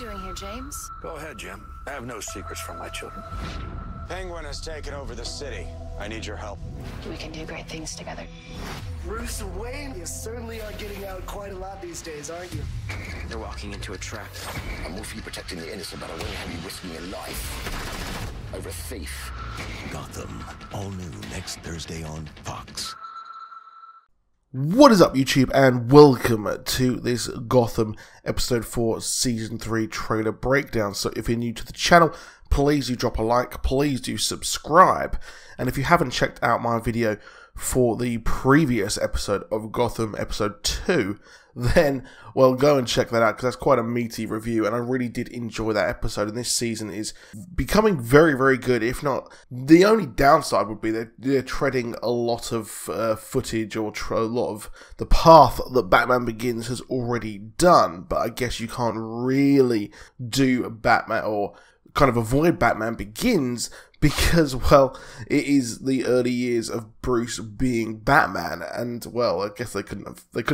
doing here, James? Go ahead, Jim. I have no secrets from my children. Penguin has taken over the city. I need your help. We can do great things together. Bruce Wayne, you certainly are getting out quite a lot these days, aren't you? You're walking into a trap. I'm more for you protecting the innocent, but I won't have you risking your life over a thief. Gotham, all new next Thursday on Fox. What is up, YouTube, and welcome to this Gotham episode 4 season 3 trailer breakdown. So if you're new to the channel, please do drop a like, please do subscribe, and if you haven't checked out my video for the previous episode of Gotham episode 2, then, well, go and check that out, because that's quite a meaty review, and I really did enjoy that episode, and this season is becoming very, very good. If not, the only downside would be that they're treading a lot of footage, or a lot of the path that Batman Begins has already done, but I guess you can't really do Batman, or kind of avoid Batman Begins, because, well, it is the early years of Bruce being Batman, and, well, I guess they could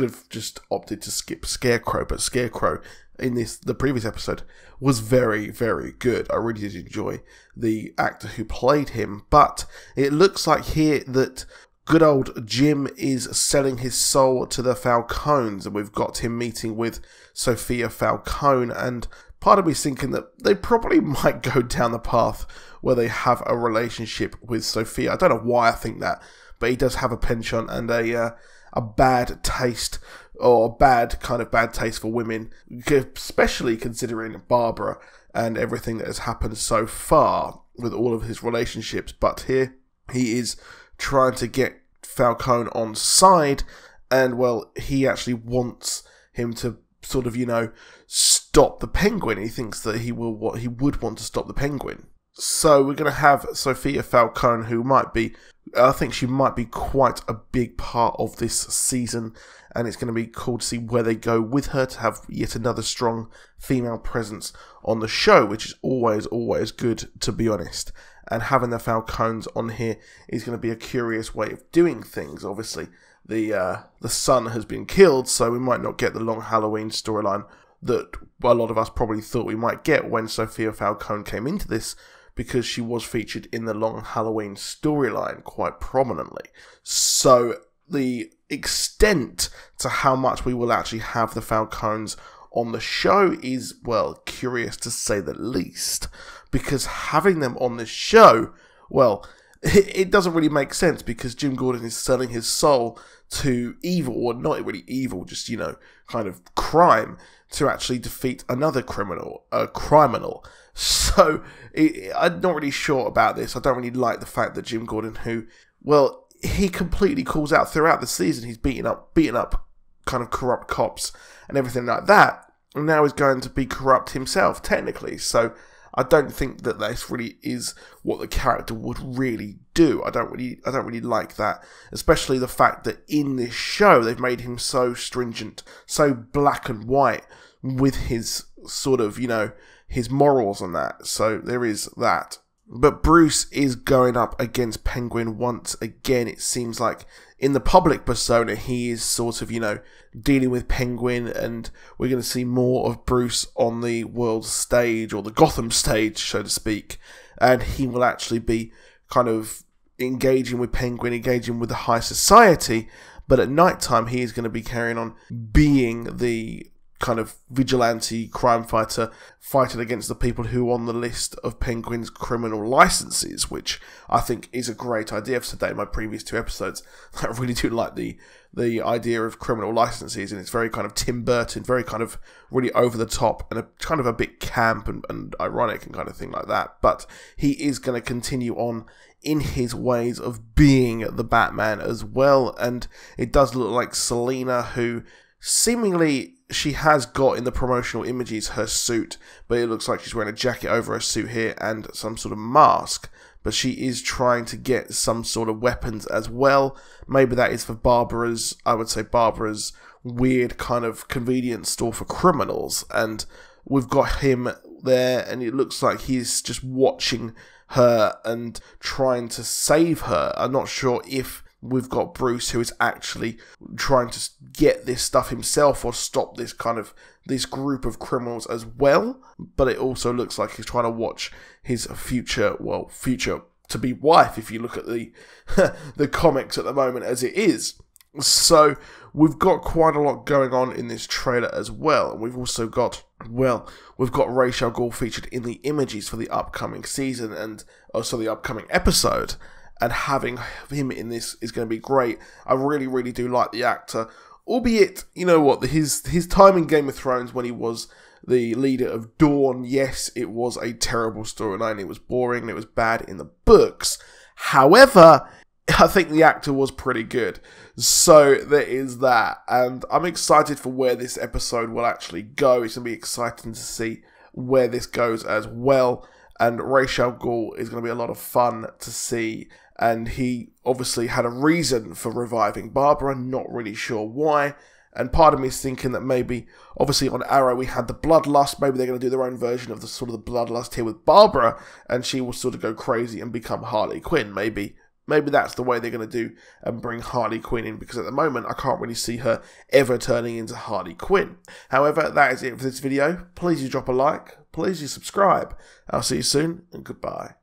have just opted to skip Scarecrow, but Scarecrow in the previous episode was very, very good. I really did enjoy the actor who played him, but it looks like here that good old Jim is selling his soul to the Falcones, and we've got him meeting with Sophia Falcone, and part of me is thinking that they probably might go down the path where they have a relationship with Sophia. I don't know why I think that, but he does have a penchant and a bad taste, or bad taste for women, especially considering Barbara and everything that has happened so far with all of his relationships. But here he is trying to get Falcone on side, and, well, he actually wants him to sort of, stop the Penguin. He thinks that he would want to stop the Penguin. So we're going to have Sophia Falcone, who I think she might be quite a big part of this season, and it's going to be cool to see where they go with her, to have yet another strong female presence on the show, which is always, always good, to be honest. And having the Falcones on here is going to be a curious way of doing things. Obviously, the son has been killed, so we might not get the long Halloween storyline that a lot of us probably thought we might get when Sophia Falcone came into this, because she was featured in the long Halloween storyline quite prominently. So the extent to how much we will actually have the Falcones on the show is, well, curious to say the least, because having them on the show, well, it doesn't really make sense, because Jim Gordon is selling his soul to evil, or not really evil, just, kind of crime, to actually defeat another criminal. So, I'm not really sure about this. I don't really like the fact that Jim Gordon, who, well, he completely calls out throughout the season, he's beating up kind of corrupt cops and everything like that, and now he's going to be corrupt himself, technically. So I don't think that this really is what the character would really do. I don't really like that, especially the fact that in this show they've made him so stringent, so black and white with his sort of, his morals and that. So there is that. But Bruce is going up against Penguin once again. It seems like in the public persona he is sort of, dealing with Penguin, and we're going to see more of Bruce on the world stage, or the Gotham stage, so to speak, and he will actually be kind of engaging with Penguin, engaging with the high society, but at night time he is going to be carrying on being the kind of vigilante crime fighter, fighting against the people who are on the list of Penguin's criminal licenses, which I think is a great idea. I've said that in my previous 2 episodes. I really do like the idea of criminal licenses, and it's very kind of Tim Burton, very kind of really over the top, and kind of a bit camp and ironic and kind of thing like that. But he is going to continue on in his ways of being the Batman as well, and it does look like Selina, who seemingly she has got in the promotional images her suit, but it looks like she's wearing a jacket over her suit here and some sort of mask. But she is trying to get some sort of weapons as well. Maybe that is for Barbara's weird kind of convenience store for criminals. And we've got him there, and it looks like he's just watching her and trying to save her. I'm not sure if we've got Bruce, who is actually trying to get this stuff himself or stop this this group of criminals as well. But it also looks like he's trying to watch his future to be wife, if you look at the the comics at the moment as it is. So we've got quite a lot going on in this trailer as well. And we've also got, we've got Ra's al Ghul featured in the images for the upcoming season and also the upcoming episode. And having him in this is going to be great. I really, really do like the actor. Albeit, you know what, his time in Game of Thrones when he was the leader of Dawn, yes, it was a terrible storyline. It was boring and it was bad in the books. However, I think the actor was pretty good. So there is that. And I'm excited for where this episode will actually go. It's going to be exciting to see where this goes as well. And Ra's al Ghul is going to be a lot of fun to see. And he obviously had a reason for reviving Barbara, not really sure why. And part of me is thinking that maybe, obviously on Arrow we had the Bloodlust, maybe they're going to do their own version of the sort of the Bloodlust here with Barbara, and she will sort of go crazy and become Harley Quinn. Maybe that's the way they're going to do and bring Harley Quinn in, because at the moment I can't really see her ever turning into Harley Quinn. However, that is it for this video. Please do drop a like, please do subscribe. I'll see you soon, and goodbye.